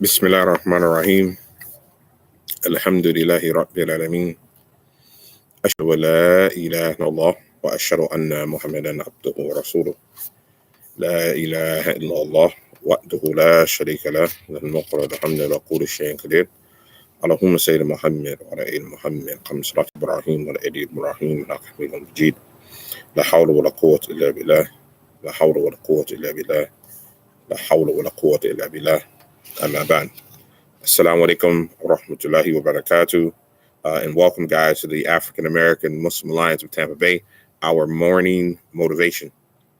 بسم الله الرحمن الرحيم الحمد لله رب العالمين أشهد أن لا إله إلا الله وأشهد أن محمدا عبده ورسوله لا إله إلا الله وحده لا شريك له له الملك وله الحمد وقول الشيء قدير اللهم سيدنا محمد وعلى آل محمد كما صلى إبراهيم وعلى آل إبراهيم إنك حميد مجيد لا حول ولا قوة إلا بالله لا حول ولا قوة إلا بالله لا حول ولا قوة إلا بالله أما بعد Assalamu alaikum wa rahmatullahi wa barakatuh. And welcome, guys, to the African American Muslim Alliance of Tampa Bay, our morning motivation.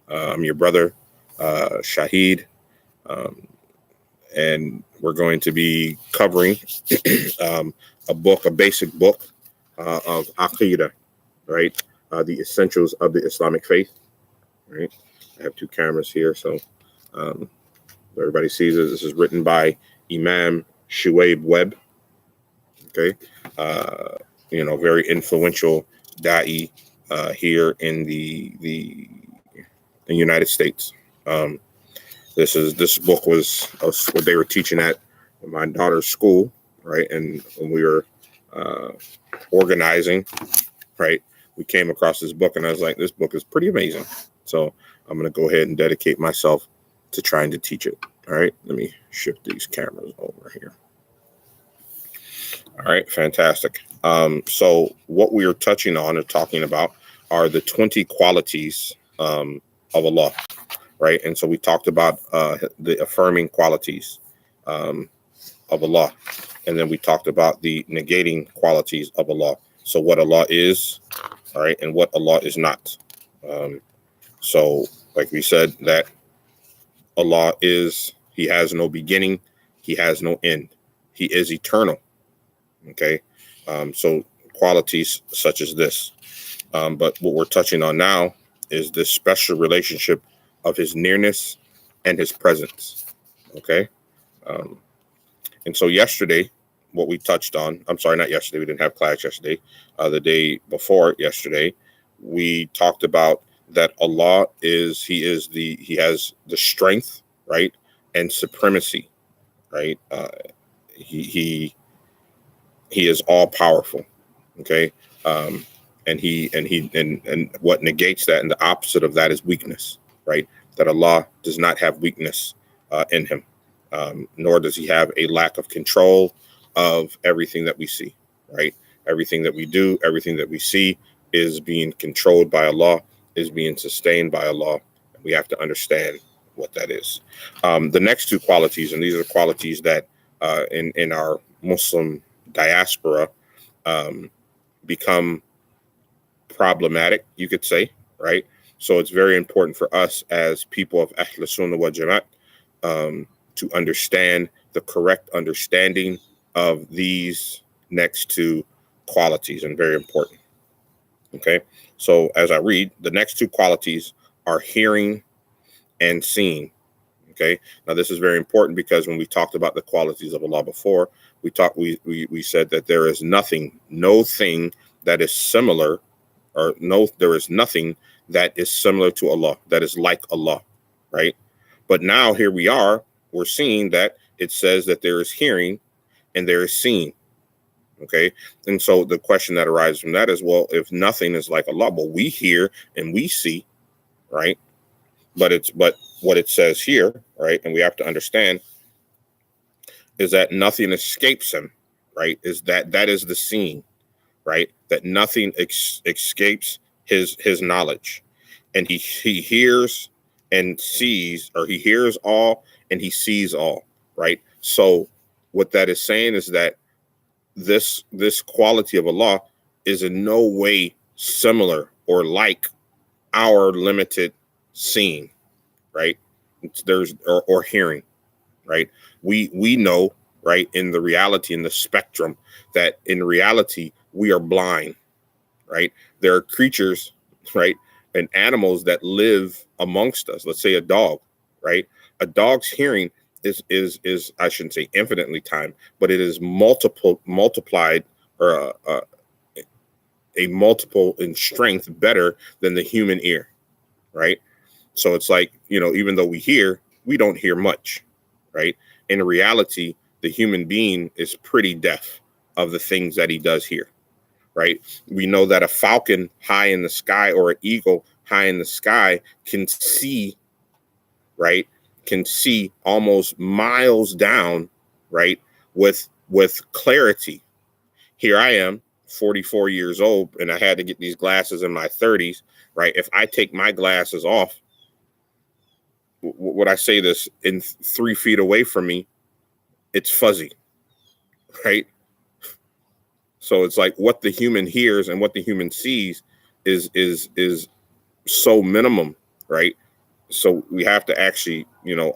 I'm your brother, Shahid, and we're going to be covering a basic book of Aqidah, right? The essentials of the Islamic faith, right? I have two cameras here, so everybody sees it. This is written by Imam Shuaib Webb. Okay, very influential da'i here in the United States. This book was what they were teaching at my daughter's school, right? And when we were organizing, right, we came across this book, and I was like, this book is pretty amazing. So I'm going to go ahead and dedicate myself to trying to teach it. All right, let me shift these cameras over here. All right, fantastic. So what we are touching on and talking about are the 20 qualities of Allah, right? And so we talked about the affirming qualities of Allah, and then we talked about the negating qualities of Allah. So what Allah is, all right, and what Allah is not. So like we said, that Allah is, He has no beginning, He has no end. He is eternal. Okay, so qualities such as this. But what we're touching on now is this special relationship of His nearness and His presence. Okay, and so yesterday, what we touched on, I'm sorry, not yesterday, we didn't have class yesterday, the day before yesterday, we talked about that Allah is, He has the strength, right, and supremacy, right? He is all powerful. Okay. And what negates that, and the opposite of that, is weakness, right? That Allah does not have weakness in Him, nor does He have a lack of control of everything that we see, right? Everything that we do, everything that we see is being controlled by Allah, is being sustained by Allah. We have to understand what that is. The next two qualities, and these are qualities that in our Muslim diaspora become problematic, you could say, right? So it's very important for us as people of Ahl Sunnah wal Jama'at to understand the correct understanding of these next two qualities, and very important. Okay, so as I read, the next two qualities are hearing and seeing. Okay, now this is very important because when we talked about the qualities of Allah before, we said that there is no thing that is similar, there is nothing that is similar to Allah, that is like Allah, right? But now here we're seeing that it says that there is hearing and there is seeing. Okay, and so the question that arises from that is, well, if nothing is like Allah, well, we hear and we see, right? But what it says here, right, and we have to understand, is that nothing escapes Him, right? Is that is the seeing, right? That nothing escapes His knowledge, and He hears and sees, or He hears all and He sees all, right? So what that is saying is that this quality of Allah is in no way similar or like our limited seeing, right? Or hearing, right? We know, right, in the reality, in the spectrum, that in reality we are blind, right? There are creatures, right, and animals that live amongst us. Let's say a dog, right? A dog's hearing is I shouldn't say infinitely time, but it is multiplied, or a multiple in strength better than the human ear, right? So it's like, even though we don't hear much, right? In reality, the human being is pretty deaf of the things that he does hear, right? We know that a falcon high in the sky or an eagle high in the sky can see, right? Can see almost miles down, right? With clarity. Here I am, 44 years old, and I had to get these glasses in my 30s, right? If I take my glasses off, would I say this, in 3 feet away from me, it's fuzzy, right? So it's like what the human hears and what the human sees is so minimum, right? So we have to actually,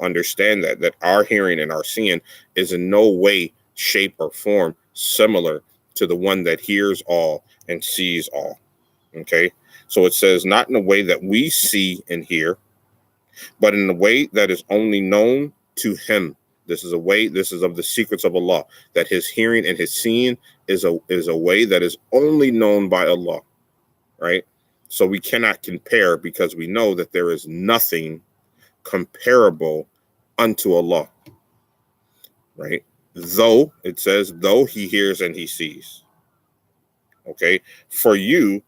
understand that our hearing and our seeing is in no way, shape, or form similar to the one that hears all and sees all. Okay. So it says, not in a way that we see and hear, but in a way that is only known to him. This is of the secrets of Allah, that his hearing and his seeing is a way that is only known by Allah. Right. So we cannot compare, because we know that there is nothing comparable unto Allah, right? Though it says, though he hears and he sees. Okay, for you,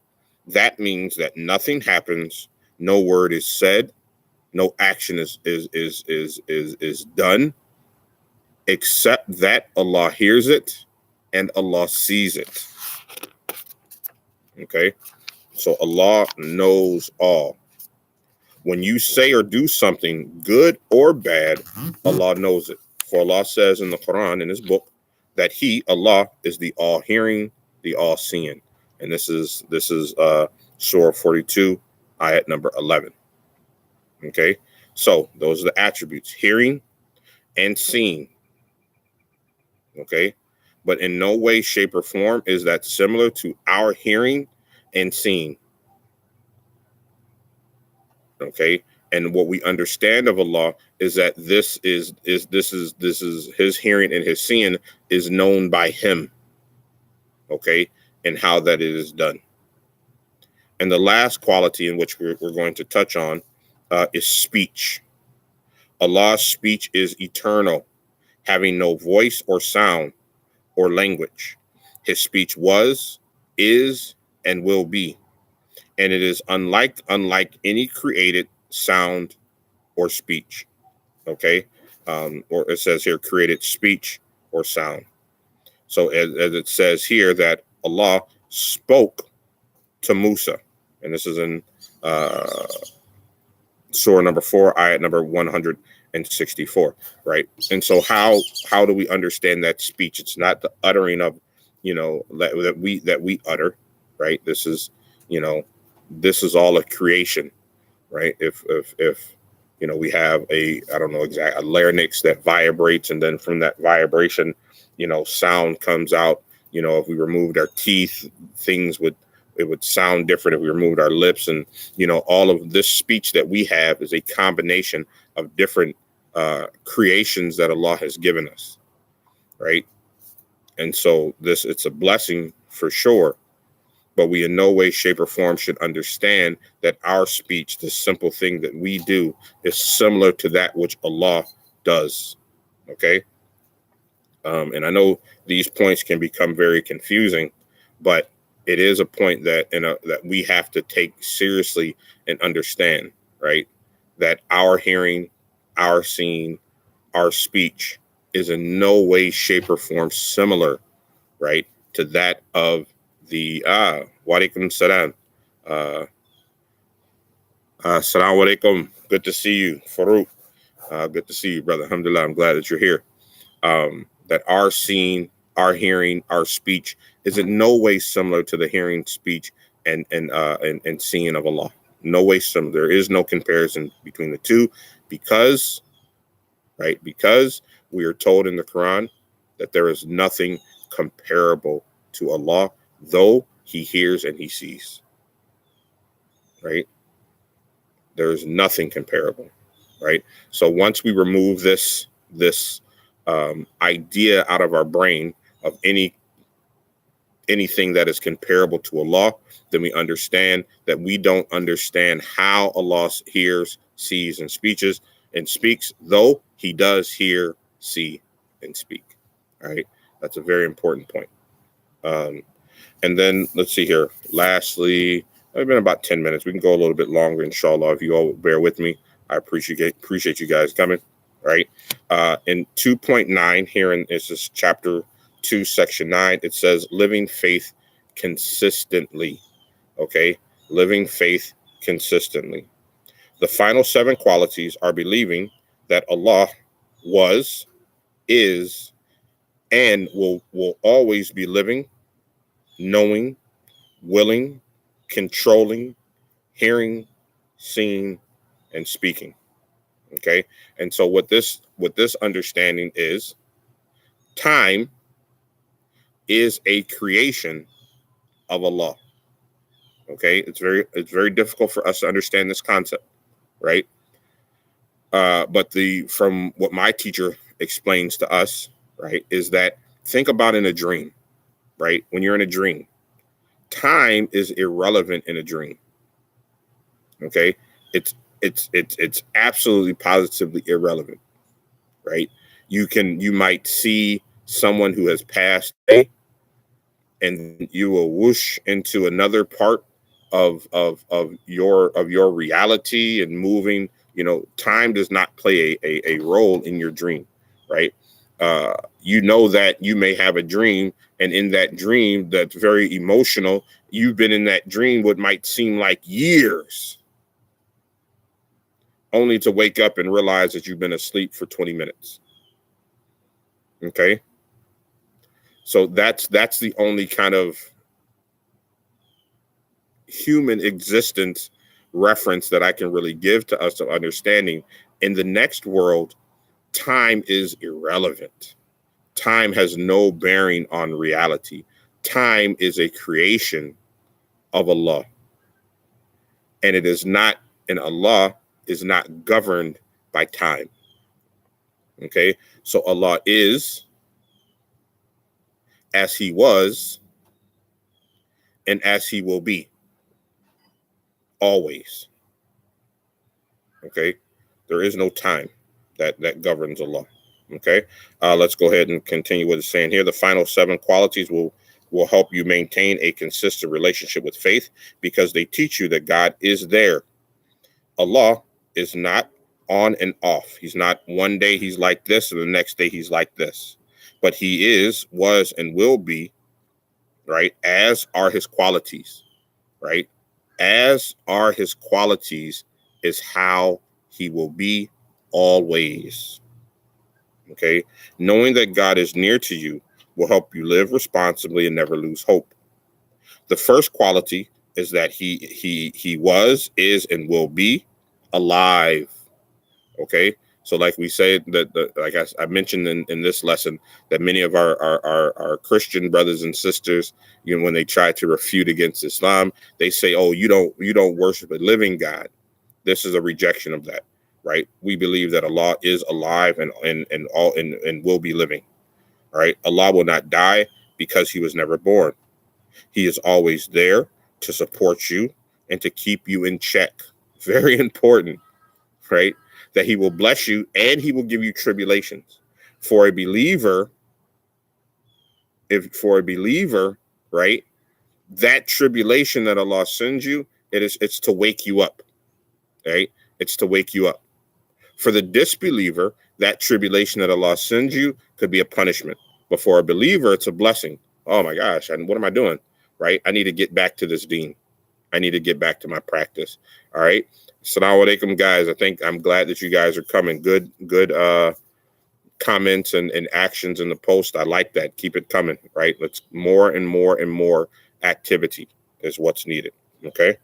that means that nothing happens, no word is said, no action is done, except that Allah hears it and Allah sees it. Okay, so Allah knows all. When you say or do something good or bad, Allah knows it. For Allah says in the Quran, in his book, that he, Allah, is the all-hearing, the all-seeing. And this is Surah 42, ayat number 11. Okay, so those are the attributes, hearing and seeing. Okay, but in no way, shape, or form is that similar to our hearing and seeing. Okay, and what we understand of Allah is that this is his hearing and his seeing is known by him. Okay, and how that it is done. And the last quality in which we're going to touch on is speech. Allah's speech is eternal, having no voice or sound or language. His speech was, is, and will be, and it is unlike any created sound or speech. Okay, or it says here, created speech or sound. So as it says here, that Allah spoke to Musa, and this is in Surah number 4, ayat number 164, right? And so how do we understand that speech? It's not the uttering of, that we utter, right? This is, this is all a creation, right? If we have a larynx that vibrates, and then from that vibration, sound comes out. If we removed our teeth, it would sound different. If we removed our lips, and all of this speech that we have is a combination of different creations that Allah has given us, right? And so it's a blessing for sure, but we in no way, shape, or form should understand that our speech, the simple thing that we do, is similar to that which Allah does. Okay. And I know these points can become very confusing, but it is a point that that we have to take seriously and understand, right? That our hearing, our seeing, our speech is in no way, shape, or form similar, right, to that of the wa alaikum salam. Assalamu alaikum. Good to see you, Farouk. Good to see you, brother. Alhamdulillah, I'm glad that you're here. That our seeing, our hearing, our speech is in no way similar to the hearing, speech, and seeing of Allah. No way similar. There is no comparison between the two, because we are told in the Quran that there is nothing comparable to Allah, though he hears and he sees. Right? There is nothing comparable. Right? So once we remove this idea out of our brain of anything that is comparable to Allah, then we understand that we don't understand how Allah hears, sees, and speaks, though he does hear, see, and speak. All right. That's a very important point. And then let's see here. Lastly, it's been about 10 minutes. We can go a little bit longer, inshallah, if you all bear with me. I appreciate you guys coming. Right. In 2.9 here in this is chapter 2, section 9, it says living faith consistently. Okay. Living faith consistently. The final 7 qualities are believing that Allah was, is, and will always be living, knowing, willing, controlling, hearing, seeing, and speaking. Okay. And so what this understanding is, time is a creation of Allah. Okay. It's very difficult for us to understand this concept, right? But from what my teacher explains to us, right, is that think about in a dream, right? When you're in a dream, time is irrelevant in a dream. Okay. It's absolutely positively irrelevant, right? You might see someone who has passed away, and you will whoosh into another part of your reality and moving. Time does not play a role in your dream, right? You know that you may have a dream, and in that dream that's very emotional, you've been in that dream what might seem like years, only to wake up and realize that you've been asleep for 20 minutes. Okay. So that's the only kind of human existence reference that I can really give to us of understanding. In the next world, time is irrelevant. Time has no bearing on reality. Time is a creation of Allah. And Allah is not governed by time. Okay. So Allah is as He was and as He will be always. Okay. There is no time that governs Allah. Okay. Let's go ahead and continue what it's saying here. The final 7 qualities will help you maintain a consistent relationship with faith because they teach you that God is there. Allah is not on and off. He's not one day He's like this and the next day He's like this. But He is, was, and will be, right, as are His qualities, right? As are His qualities is how He will be always. Okay. Knowing that God is near to you will help you live responsibly and never lose hope. The first quality is that he was, is, and will be alive. Okay. So like we said, like I mentioned in this lesson, that many of our Christian brothers and sisters, when they try to refute against Islam, they say, oh, you don't worship a living God. This is a rejection of that. Right? We believe that Allah is alive and will be living. All right. Allah will not die because He was never born. He is always there to support you and to keep you in check. Very important, right? That He will bless you and He will give you tribulations. For a believer, right, that tribulation that Allah sends you, it's to wake you up. Right? It's to wake you up. For the disbeliever, that tribulation that Allah sends you could be a punishment. But for a believer, it's a blessing. Oh my gosh, and what am I doing? Right? I need to get back to this deen. I need to get back to my practice. All right. Assalamu alaikum, guys. I'm glad that you guys are coming. Good comments and actions in the post. I like that. Keep it coming. Right. Let's more and more activity is what's needed. Okay.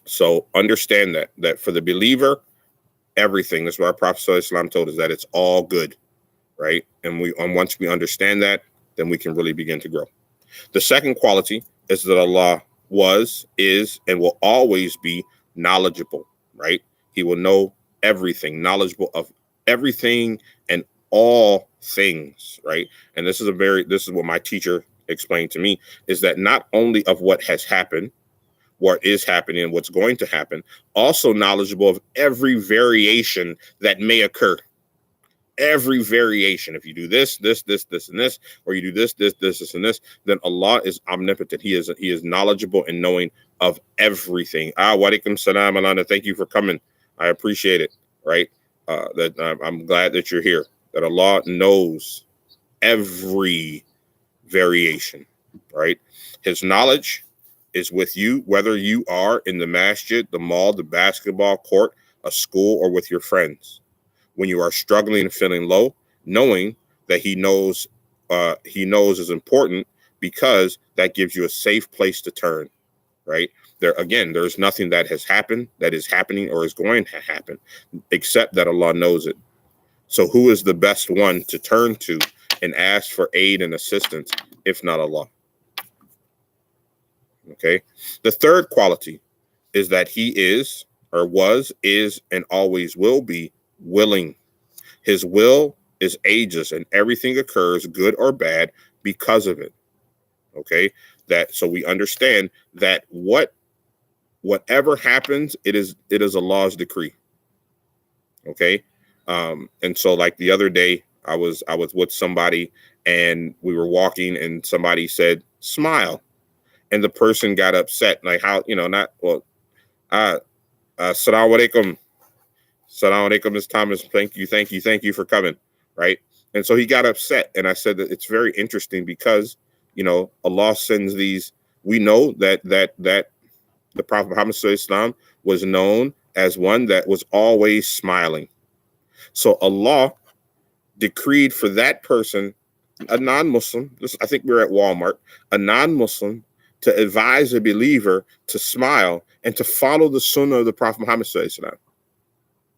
So understand that for the believer, everything. That's what our Prophet ﷺ told us, that it's all good, right? And once we understand that, then we can really begin to grow. The second quality is that Allah was, is, and will always be knowledgeable, right? He will know everything, knowledgeable of everything and all things, right? And this is what my teacher explained to me, is that not only of what has happened, what is happening and what's going to happen, also knowledgeable of every variation that may occur. every variation. If you do this, and this, or you do this, and this, then Allah is omnipotent. He is knowledgeable and knowing of everything. Wa alaikum salam, Alana. Thank you for coming. I appreciate it. Right? I'm glad that you're here. That Allah knows every variation. Right? His knowledge is with you, whether you are in the masjid, the mall, the basketball court, a school, or with your friends. When you are struggling and feeling low, knowing that he knows is important, because that gives you a safe place to turn, right? There's nothing that has happened, that is happening, or is going to happen, except that Allah knows it. So who is the best one to turn to and ask for aid and assistance, if not Allah? Okay. The third quality is that he is, or was, is, and always will be willing. His will is ageless, and everything occurs, good or bad, because of it. Okay. So we understand that whatever happens, it is Allah's decree. Okay. And so, like the other day, I was with somebody, and we were walking, and somebody said, "Smile," and the person got upset. Like, how, Assalamu alaikum. Assalamu alaikum, Ms. Thomas. Thank you for coming. Right. And so he got upset. And I said that it's very interesting, because, Allah sends these. We know that the Prophet Muhammad SAW was known as one that was always smiling. So Allah decreed for that person, a non-Muslim, I think we were at Walmart, a non-Muslim, to advise a believer to smile and to follow the sunnah of the Prophet Muhammad SAW.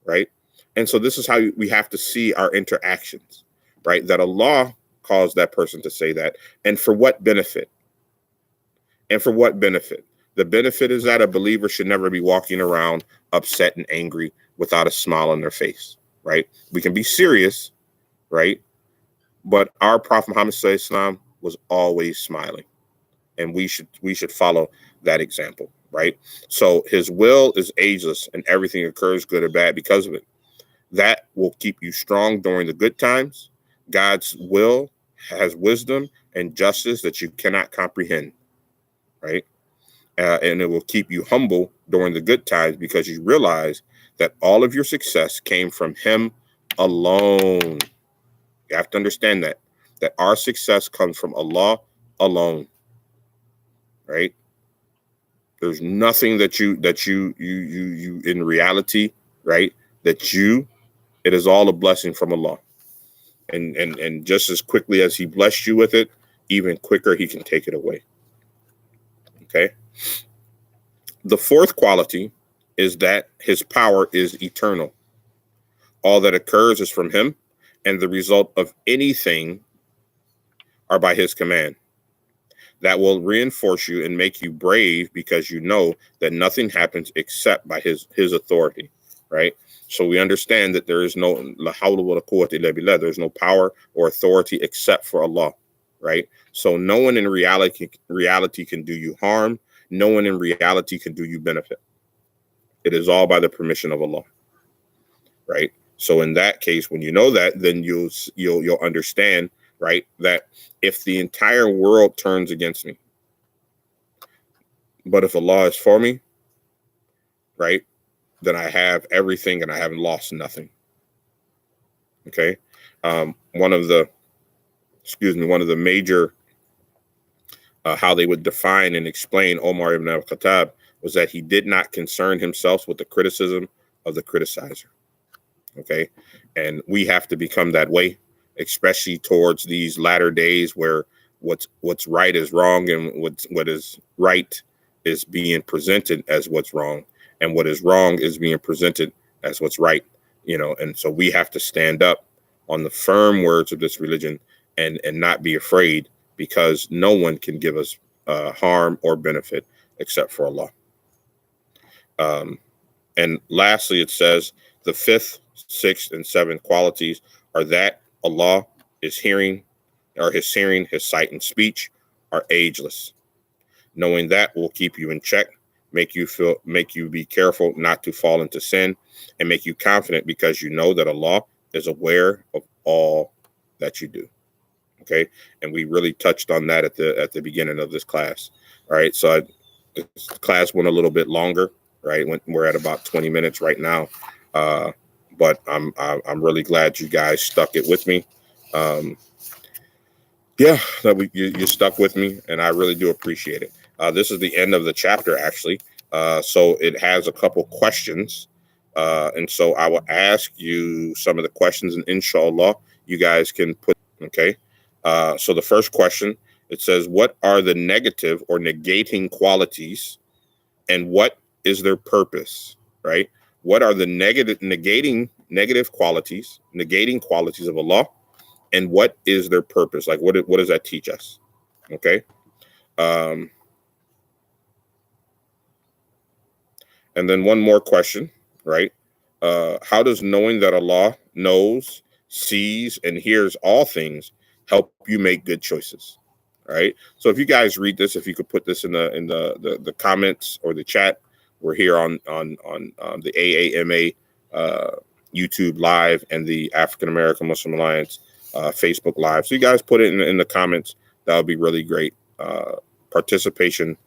Right? And so this is how we have to see our interactions, right? That Allah caused that person to say that. And for what benefit? The benefit is that a believer should never be walking around upset and angry without a smile on their face, right? We can be serious, right? But our Prophet Muhammad SAW was always smiling, and we should follow that example, right? So his will is ageless, and everything occurs, good or bad, because of it. That will keep you strong during the good times. God's will has wisdom and justice that you cannot comprehend, right? And it will keep you humble during the good times, because you realize that all of your success came from him alone. You have to understand that our success comes from Allah alone, right? There's nothing that you in reality, right? It is all a blessing from Allah. And just as quickly as he blessed you with it, even quicker he can take it away. Okay. The fourth quality is that his power is eternal. All that occurs is from him, and the result of anything are by his command. That will reinforce you and make you brave, because you know that nothing happens except by his authority, right? So we understand that there is no la hawla wa la quwwata illa billah. There's no power or authority except for Allah, right? So no one in reality can do you harm. No one in reality can do you benefit. It is all by the permission of Allah, right? So in that case, when you know that, then you'll understand, right, that if the entire world turns against me, but if Allah is for me, right, then I have everything and I haven't lost nothing. Okay. One of the major how they would define and explain Omar ibn al-Khattab was that he did not concern himself with the criticism of the criticizer. Okay. And we have to become that way, especially towards these latter days where what's right is wrong, and what is right is being presented as what's wrong, and what is wrong is being presented as what's right, and so we have to stand up on the firm words of this religion and not be afraid, because no one can give us harm or benefit except for Allah. And lastly, it says the fifth, sixth, and seventh qualities are that Allah is hearing, or his hearing, his sight, and speech are ageless. Knowing that will keep you in check, make you be careful not to fall into sin, and make you confident, because you know that Allah is aware of all that you do. Okay, and we really touched on that at the beginning of this class. All right, so this class went a little bit longer. Right, we're at about 20 minutes right now, but I'm really glad you guys stuck it with me. Yeah, that you stuck with me, and I really do appreciate it. This is the end of the chapter, actually. So it has a couple questions, and so I will ask you some of the questions, and inshallah, you guys can put. Okay. So the first question, it says, "What are the negative or negating qualities, and what is their purpose?" Right? What are the negative qualities, negating qualities of Allah? And what is their purpose? Like, what does that teach us? Okay. And then one more question, right? How does knowing that Allah knows, sees, and hears all things help you make good choices? Right. So if you guys read this, if you could put this in the comments or the chat, we're here on the AAMA YouTube Live and the African American Muslim Alliance Facebook Live. So you guys put it in the comments. That would be really great. Participation.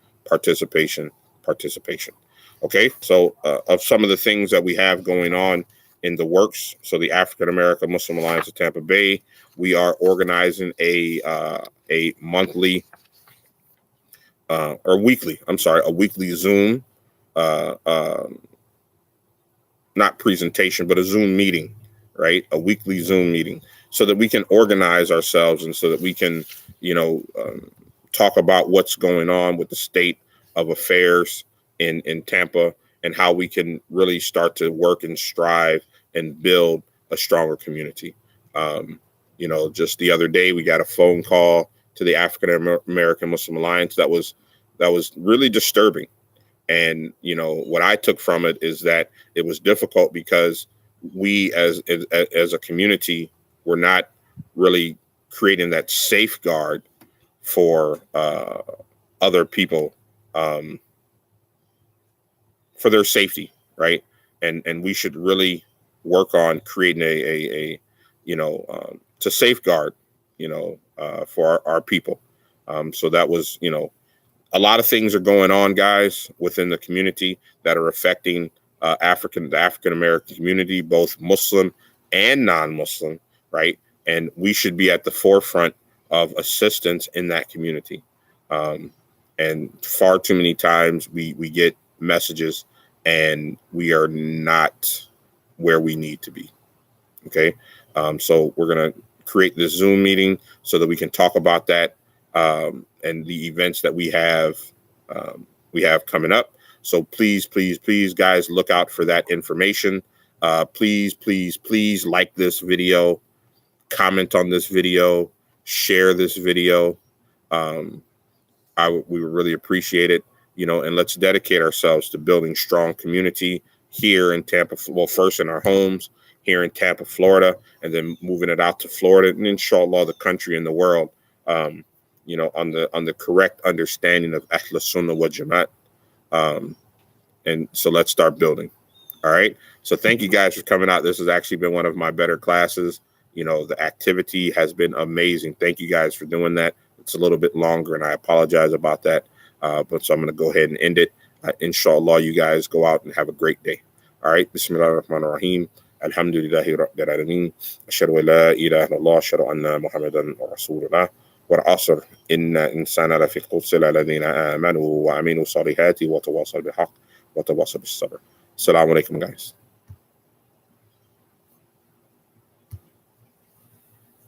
Okay, so of some of the things that we have going on in the works. So the African American Muslim Alliance of Tampa Bay, we are organizing a monthly or weekly. A weekly Zoom, not presentation, but a Zoom meeting, right? A weekly Zoom meeting, so that we can organize ourselves and so that we can, talk about what's going on with the state of affairs in Tampa and how we can really start to work and strive and build a stronger community. Just the other day, we got a phone call to the African American Muslim Alliance that was really disturbing. And, what I took from it is that it was difficult because we as a community were not really creating that safeguard for other people, for their safety, right? And we should really work on creating a to safeguard, for our people. So that was, a lot of things are going on, guys, within the community that are affecting the African American community, both Muslim and non-Muslim, right? And we should be at the forefront of assistance in that community. And far too many times we get messages and we are not where we need to be. Okay. So we're going to create this Zoom meeting so that we can talk about that, and the events that we have coming up. So please, guys, look out for that information. Please like this video, comment on this video, share this video. We would really appreciate it, and let's dedicate ourselves to building strong community here in Tampa. Well, first in our homes here in Tampa, Florida, and then moving it out to Florida and inshallah the country and the world, on the correct understanding of Ahl Sunnah wal Jamaat. And so let's start building. All right. So thank you guys for coming out. This has actually been one of my better classes. The activity has been amazing. Thank you guys for doing that. It's a little bit longer and I apologize about that. But so I'm going to go ahead and end it. Inshallah, you guys go out and have a great day. All right. Bismillah ar-Rahman ar-Rahim. Alhamdulillahi Rabbil Alameen. Ashhadu an la ilaha illallah. Ashhadu anna Muhammadan Rasulullah. والعصر إن الإنسان لفي خسر الذين آمنوا وعملوا الصالحات وتواصوا بالحق وتواصوا بالصبر. Assalamu alaikum, guys.